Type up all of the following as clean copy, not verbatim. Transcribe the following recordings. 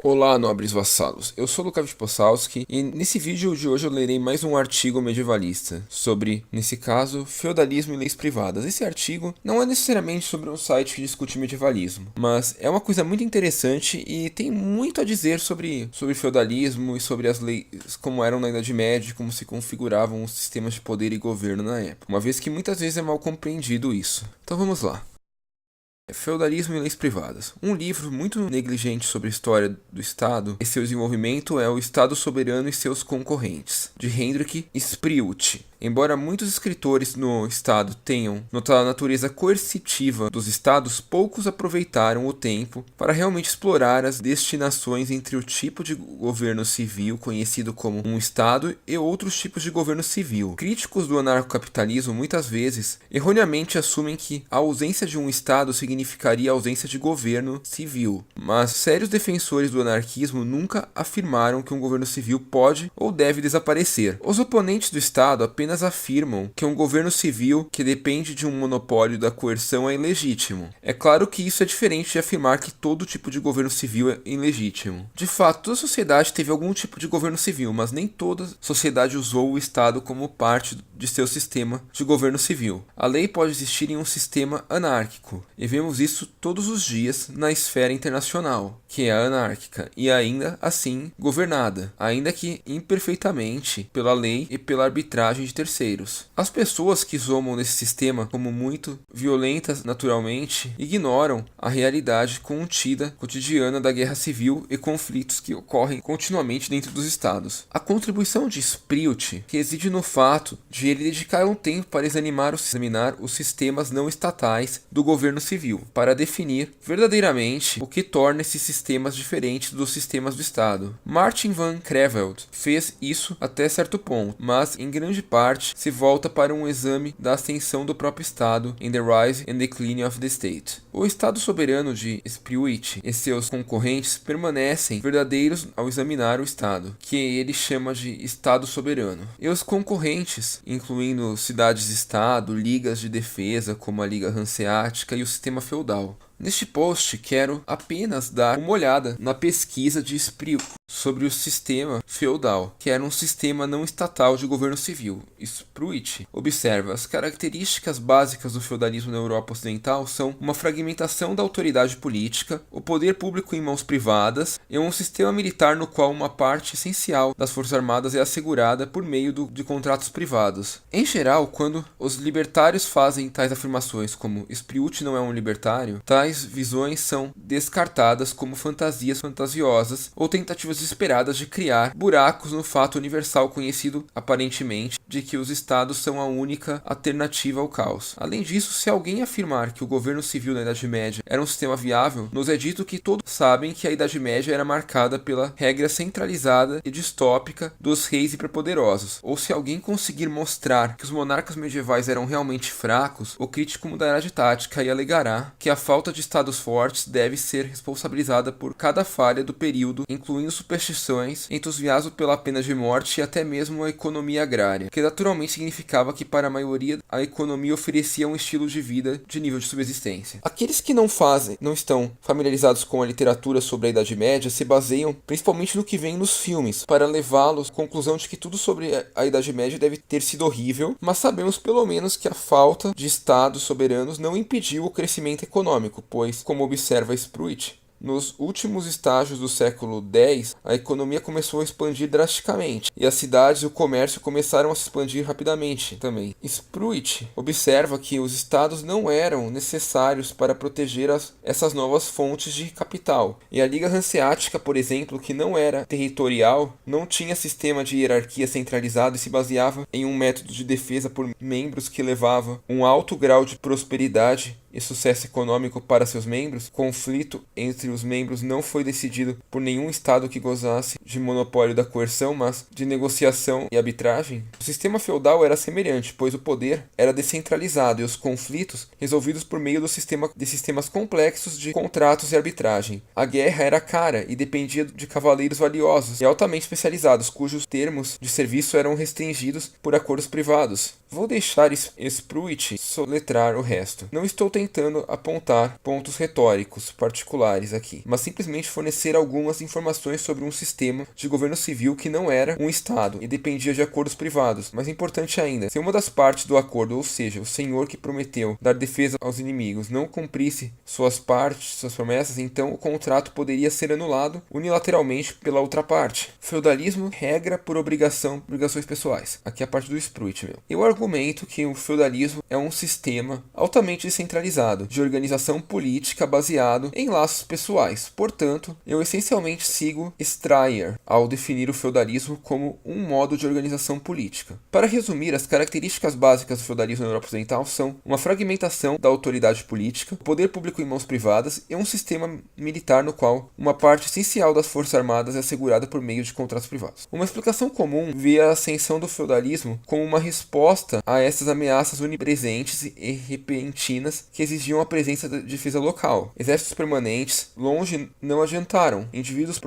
Olá, nobres vassalos. Eu sou Lukasz Possalski e nesse vídeo de hoje eu lerei mais um artigo medievalista sobre, nesse caso, feudalismo e leis privadas. Esse artigo não é necessariamente sobre um site que discute medievalismo, mas é uma coisa muito interessante e tem muito a dizer sobre feudalismo e sobre as leis como eram na Idade Média, como se configuravam os sistemas de poder e governo na época, uma vez que muitas vezes é mal compreendido isso. Então vamos lá. Feudalismo e leis privadas. Um livro muito negligente sobre a história do Estado e seu desenvolvimento é O Estado Soberano e Seus Concorrentes, de Hendrik Spriut. Embora muitos escritores no Estado tenham notado a natureza coercitiva dos Estados, poucos aproveitaram o tempo para realmente explorar as destinações entre o tipo de governo civil conhecido como um Estado e outros tipos de governo civil. Críticos do anarcocapitalismo muitas vezes erroneamente assumem que a ausência de um Estado significaria a ausência de governo civil, mas sérios defensores do anarquismo nunca afirmaram que um governo civil pode ou deve desaparecer. Os oponentes do Estado apenas afirmam que um governo civil que depende de um monopólio da coerção é ilegítimo. É claro que isso é diferente de afirmar que todo tipo de governo civil é ilegítimo. De fato, toda sociedade teve algum tipo de governo civil, mas nem toda sociedade usou o Estado como parte de seu sistema de governo civil. A lei pode existir em um sistema anárquico, e vemos isso todos os dias na esfera internacional, que é anárquica e ainda assim governada, ainda que imperfeitamente, pela lei e pela arbitragem de terceiros. As pessoas que zombam desse sistema como muito violentas naturalmente ignoram a realidade contida cotidiana da guerra civil e conflitos que ocorrem continuamente dentro dos estados. A contribuição de Spriut reside no fato de ele dedicar um tempo para examinar os sistemas não estatais do governo civil, para definir verdadeiramente o que torna esses sistemas diferentes dos sistemas do Estado. Martin van Creveld fez isso até certo ponto, mas em grande parte se volta para um exame da ascensão do próprio Estado em The Rise and Decline of the State. O Estado soberano de Spriut e seus concorrentes permanecem verdadeiros ao examinar o Estado, que ele chama de Estado soberano. E os concorrentes, incluindo cidades-estado, ligas de defesa como a Liga Hanseática e o sistema feudal. Neste post, quero apenas dar uma olhada na pesquisa de Spriut sobre o sistema feudal, que era um sistema não estatal de governo civil. Spriut observa: as características básicas do feudalismo na Europa Ocidental são uma fragmentação da autoridade política, o poder público em mãos privadas e um sistema militar no qual uma parte essencial das forças armadas é assegurada por meio de contratos privados. Em geral, quando os libertários fazem tais afirmações como Spriut não é um libertário, tais visões são descartadas como fantasias fantasiosas ou tentativas desesperadas de criar buracos no fato universal conhecido aparentemente de que os estados são a única alternativa ao caos. Além disso, se alguém afirmar que o governo civil na Idade Média era um sistema viável, nos é dito que todos sabem que a Idade Média era marcada pela regra centralizada e distópica dos reis e prepoderosos. Ou se alguém conseguir mostrar que os monarcas medievais eram realmente fracos, o crítico mudará de tática e alegará que a falta de estados fortes deve ser responsabilizada por cada falha do período, incluindo superstições, entusiasmo pela pena de morte e até mesmo a economia agrária, que naturalmente significava que para a maioria a economia oferecia um estilo de vida de nível de subsistência. Aqueles que não estão familiarizados com a literatura sobre a Idade Média se baseiam principalmente no que vem nos filmes, para levá-los à conclusão de que tudo sobre a Idade Média deve ter sido horrível, mas sabemos pelo menos que a falta de estados soberanos não impediu o crescimento econômico, pois, como observa Spriut, nos últimos estágios do século X, a economia começou a expandir drasticamente, e as cidades e o comércio começaram a se expandir rapidamente também. Spriut observa que os estados não eram necessários para proteger essas novas fontes de capital, e a Liga Hanseática, por exemplo, que não era territorial, não tinha sistema de hierarquia centralizado e se baseava em um método de defesa por membros que levava um alto grau de prosperidade e sucesso econômico para seus membros. Conflito entre os membros não foi decidido por nenhum estado que gozasse de monopólio da coerção, mas de negociação e arbitragem. O sistema feudal era semelhante, pois o poder era descentralizado e os conflitos resolvidos por meio de sistemas complexos de contratos e arbitragem. A guerra era cara e dependia de cavaleiros valiosos e altamente especializados, cujos termos de serviço eram restringidos por acordos privados. Vou deixar Spruitt soletrar o resto. Não estou tentando apontar pontos retóricos particulares aqui, mas simplesmente fornecer algumas informações sobre um sistema de governo civil que não era um Estado e dependia de acordos privados. Mas importante ainda, se uma das partes do acordo, ou seja, o senhor que prometeu dar defesa aos inimigos, não cumprisse suas promessas, então o contrato poderia ser anulado unilateralmente pela outra parte. Feudalismo, regra por obrigações pessoais. Aqui é a parte do Spruitt, meu. Eu argumento que o feudalismo é um sistema altamente descentralizado, de organização política baseado em laços pessoais. Portanto, eu essencialmente sigo Strayer ao definir o feudalismo como um modo de organização política. Para resumir, as características básicas do feudalismo na Europa Ocidental são uma fragmentação da autoridade política, o poder público em mãos privadas e um sistema militar no qual uma parte essencial das forças armadas é assegurada por meio de contratos privados. Uma explicação comum vê a ascensão do feudalismo como uma resposta a essas ameaças onipresentes e repentinas que exigiam a presença de defesa local. Exércitos permanentes longe não adiantaram. Indivíduos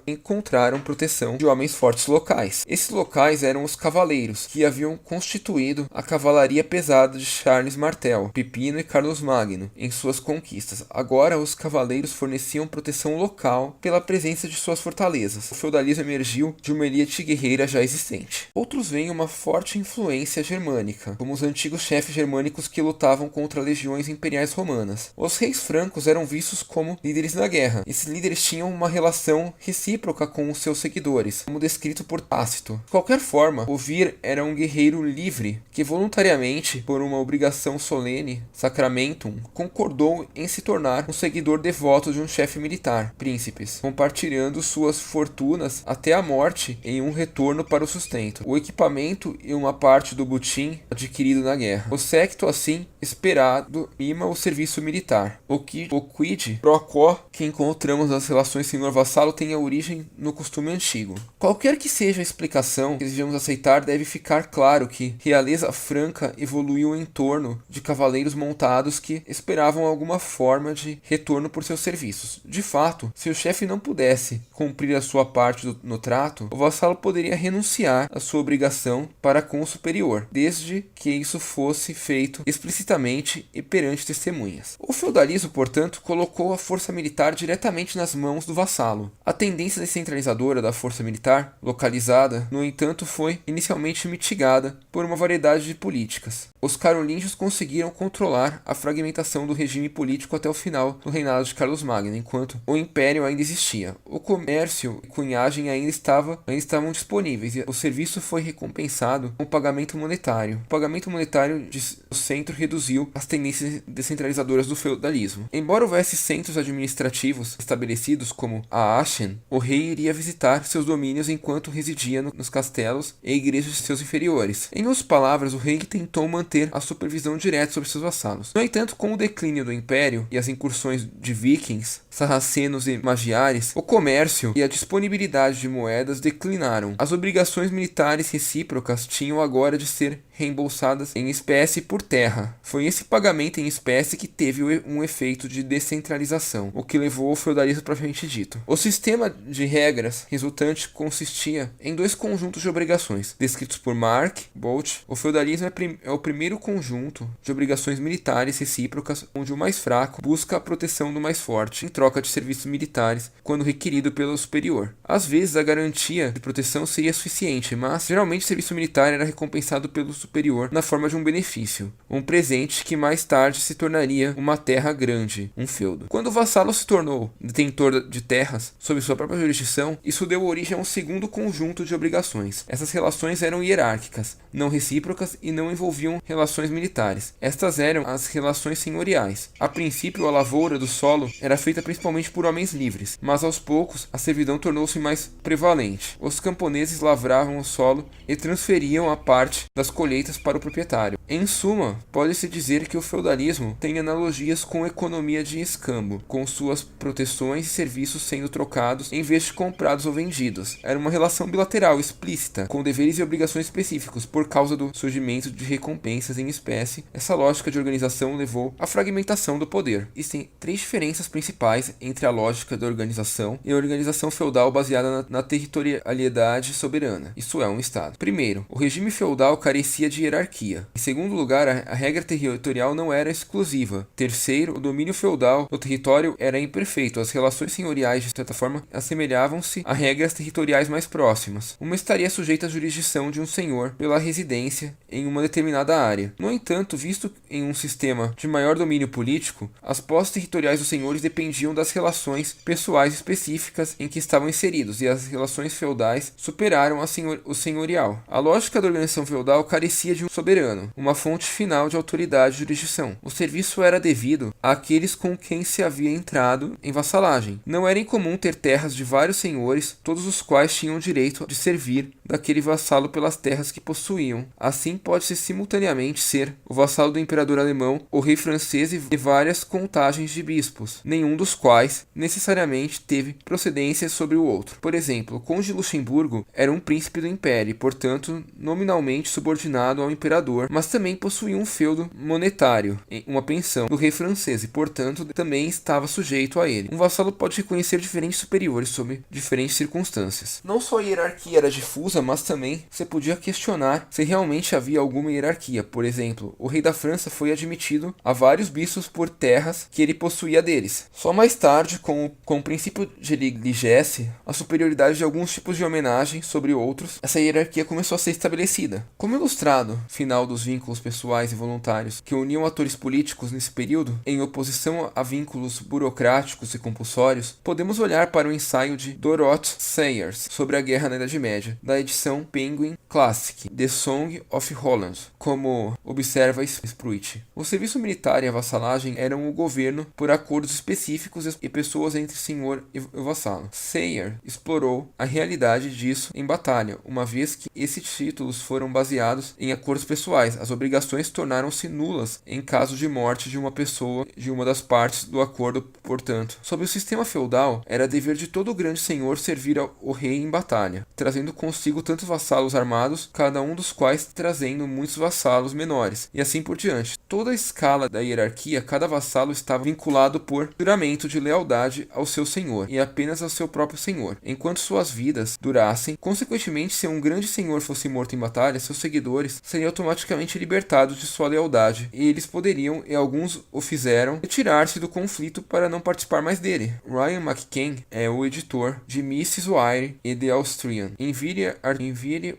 encontraram proteção de homens fortes locais. Esses locais eram os cavaleiros, que haviam constituído a cavalaria pesada de Charles Martel, Pipino e Carlos Magno em suas conquistas. Agora, os cavaleiros forneciam proteção local pela presença de suas fortalezas. O feudalismo emergiu de uma elite guerreira já existente. Outros veem uma forte influência germânica, como os antigos chefes germânicos que lutavam contra legiões imperiais romanas. Os reis francos eram vistos como líderes na guerra. Esses líderes tinham uma relação recíproca com os seus seguidores, como descrito por Tácito. De qualquer forma, o vir era um guerreiro livre que voluntariamente, por uma obrigação solene, sacramentum, concordou em se tornar um seguidor devoto de um chefe militar, príncipes, compartilhando suas fortunas até a morte em um retorno para o sustento, o equipamento e uma parte do butim adquirido na guerra. O séquito, assim, esperado, mima o serviço militar. O quid pro quo que encontramos nas relações senhor-vassalo tem a origem no costume antigo. Qualquer que seja a explicação que desejamos aceitar, deve ficar claro que realeza franca evoluiu em torno de cavaleiros montados que esperavam alguma forma de retorno por seus serviços. De fato, se o chefe não pudesse cumprir a sua parte no trato, o vassalo poderia renunciar à sua obrigação para com o superior, desde que isso fosse feito explicitamente e perante testemunhas. O feudalismo, portanto, colocou a força militar diretamente nas mãos do vassalo. A tendência descentralizadora da força militar, localizada, no entanto, foi inicialmente mitigada por uma variedade de políticas. Os carolíngios conseguiram controlar a fragmentação do regime político até o final do reinado de Carlos Magno, enquanto o império ainda existia. O comércio e cunhagem ainda estavam disponíveis e o serviço foi recompensado com o pagamento monetário. O pagamento monetário do centro reduziu as tendências descentralizadoras do feudalismo. Embora houvesse centros administrativos estabelecidos como a Aachen, o rei iria visitar seus domínios enquanto residia nos castelos e igrejas de seus inferiores. Em outras palavras, o rei tentou manter a supervisão direta sobre seus vassalos. No entanto, com o declínio do império e as incursões de vikings, sarracenos e magiares, o comércio e a disponibilidade de moedas declinaram. As obrigações militares recíprocas tinham agora de ser reembolsadas em espécie por terra. Foi esse pagamento em espécie que teve um efeito de descentralização, o que levou ao feudalismo propriamente dito. O sistema de regras resultante consistia em dois conjuntos de obrigações, descritos por Mark Bolt. O feudalismo é o primeiro conjunto de obrigações militares recíprocas, onde o mais fraco busca a proteção do mais forte, em troca de serviços militares, quando requerido pelo superior. Às vezes, a garantia de proteção seria suficiente, mas geralmente o serviço militar era recompensado pelo superior na forma de um benefício, um presente que mais tarde se tornaria uma terra grande, um feudo. Quando o vassalo se tornou detentor de terras sob sua própria jurisdição, isso deu origem a um segundo conjunto de obrigações. Essas relações eram hierárquicas, não recíprocas e não envolviam relações militares. Estas eram as relações senhoriais. A princípio, a lavoura do solo era feita principalmente por homens livres, mas aos poucos a servidão tornou-se mais prevalente. Os camponeses lavravam o solo e transferiam a parte das colheitas para o proprietário. Em suma, pode-se dizer que o feudalismo tem analogias com a economia de escambo, com suas proteções e serviços sendo trocados em vez de comprados ou vendidos. Era uma relação bilateral explícita, com deveres e obrigações específicos por causa do surgimento de recompensas em espécie. Essa lógica de organização levou à fragmentação do poder. Existem 3 diferenças principais entre a lógica da organização e a organização feudal baseada na territorialidade soberana, isso é, um estado. Primeiro, o regime feudal carecia de hierarquia. Em segundo lugar, a regra territorial não era exclusiva. Terceiro, o domínio feudal do território era imperfeito. As relações senhoriais, de certa forma, assemelhavam-se a regras territoriais mais próximas. Uma estaria sujeita à jurisdição de um senhor pela residência em uma determinada área. No entanto, visto em um sistema de maior domínio político, as posses territoriais dos senhores dependiam das relações pessoais específicas em que estavam inseridos, e as relações feudais superaram o senhorial. A lógica da organização feudal carecia de um soberano, uma fonte final de autoridade e jurisdição. O serviço era devido àqueles com quem se havia entrado em vassalagem. Não era incomum ter terras de vários senhores, todos os quais tinham o direito de servir daquele vassalo pelas terras que possuíam. Assim, pode-se simultaneamente ser o vassalo do imperador alemão, o rei francês e várias contagens de bispos, nenhum dos quais necessariamente teve procedência sobre o outro. Por exemplo, o conde de Luxemburgo era um príncipe do império e, portanto, nominalmente subordinado ao imperador, mas também possuía um feudo monetário, uma pensão do rei francês e, portanto, também estava sujeito a ele. Um vassalo pode reconhecer diferentes superiores sob diferentes circunstâncias. Não só a hierarquia era difusa, mas também você podia questionar se realmente havia alguma hierarquia. Por exemplo, o rei da França foi admitido a vários bispos por terras que ele possuía deles. Só mais tarde, com o princípio de ligesse, a superioridade de alguns tipos de homenagem sobre outros, essa hierarquia começou a ser estabelecida. Como ilustrado, final dos vínculos pessoais e voluntários que uniam atores políticos nesse período, em oposição a vínculos burocráticos e compulsórios, podemos olhar para o ensaio de Dorothy Sayers sobre a guerra na Idade Média, da edição Penguin Classic, The Song of Holland, como observa Spruitt. O serviço militar e a vassalagem eram o governo por acordos específicos e pessoas entre senhor e vassalo. Sayers explorou a realidade disso em batalha, uma vez que esses títulos foram baseados em acordos pessoais. As obrigações tornaram-se nulas em caso de morte de uma pessoa de uma das partes do acordo, portanto. Sob o sistema feudal, era dever de todo grande senhor servir ao rei em batalha, trazendo consigo tantos vassalos armados, cada um dos quais trazendo muitos vassalos menores, e assim por diante. Toda a escala da hierarquia, cada vassalo estava vinculado por juramento de lealdade ao seu senhor, e apenas ao seu próprio senhor, enquanto suas vidas durassem. Consequentemente, se um grande senhor fosse morto em batalha, seus seguidores seriam automaticamente libertados de sua lealdade, e eles poderiam, e alguns o fizeram, retirar-se do conflito para não participar mais dele. Ryan McCann é o editor de Mrs. Wire e The Austrian. Envie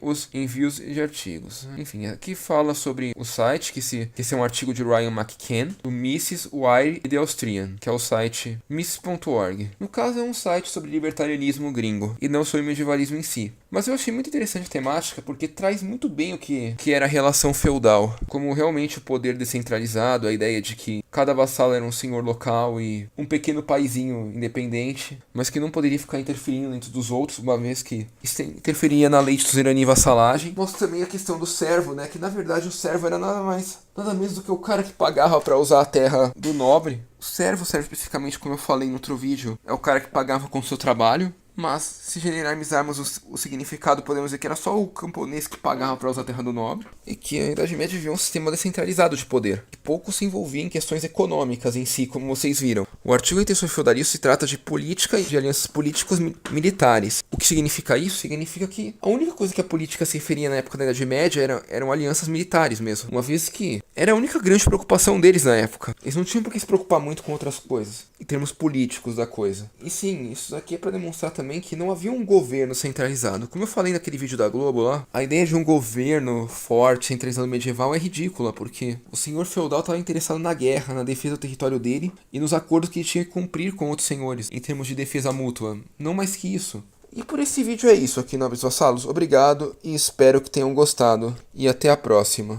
os envios de artigos. Enfim, aqui fala sobre o site, que esse é um artigo de Ryan McCann, do Mrs. Wire e The Austrian, que é o site miss.org. No caso, é um site sobre libertarianismo gringo, e não sobre medievalismo em si. Mas eu achei muito interessante a temática, porque traz muito bem o que era a relação feudal, como realmente o poder descentralizado, a ideia de que cada vassalo era um senhor local e um pequeno paizinho independente, mas que não poderia ficar interferindo dentro dos outros, uma vez que isso interferia na lei de suzerania e vassalagem. Mostra também a questão do servo, né, que na verdade o servo era nada menos do que o cara que pagava para usar a terra do nobre. O servo serve especificamente, como eu falei no outro vídeo, é o cara que pagava com o seu trabalho. Mas, se generalizarmos o significado, podemos dizer que era só o camponês que pagava para usar a terra do nobre, e que a Idade Média vivia um sistema descentralizado de poder, que pouco se envolvia em questões econômicas em si, como vocês viram. O artigo Intenções Feudalistas se trata de política e de alianças políticos militares. O que significa isso? Significa que a única coisa que a política se referia na época da Idade Média eram alianças militares mesmo, uma vez que era a única grande preocupação deles na época. Eles não tinham por que se preocupar muito com outras coisas, em termos políticos da coisa. E sim, isso aqui é para demonstrar também que não havia um governo centralizado. Como eu falei naquele vídeo da Globo lá, a ideia de um governo forte, centralizado medieval é ridícula, porque o senhor feudal estava interessado na guerra, na defesa do território dele e nos acordos que ele tinha que cumprir com outros senhores, em termos de defesa mútua. Não mais que isso. E por esse vídeo é isso aqui, nobres vassalos. Obrigado e espero que tenham gostado. E até a próxima.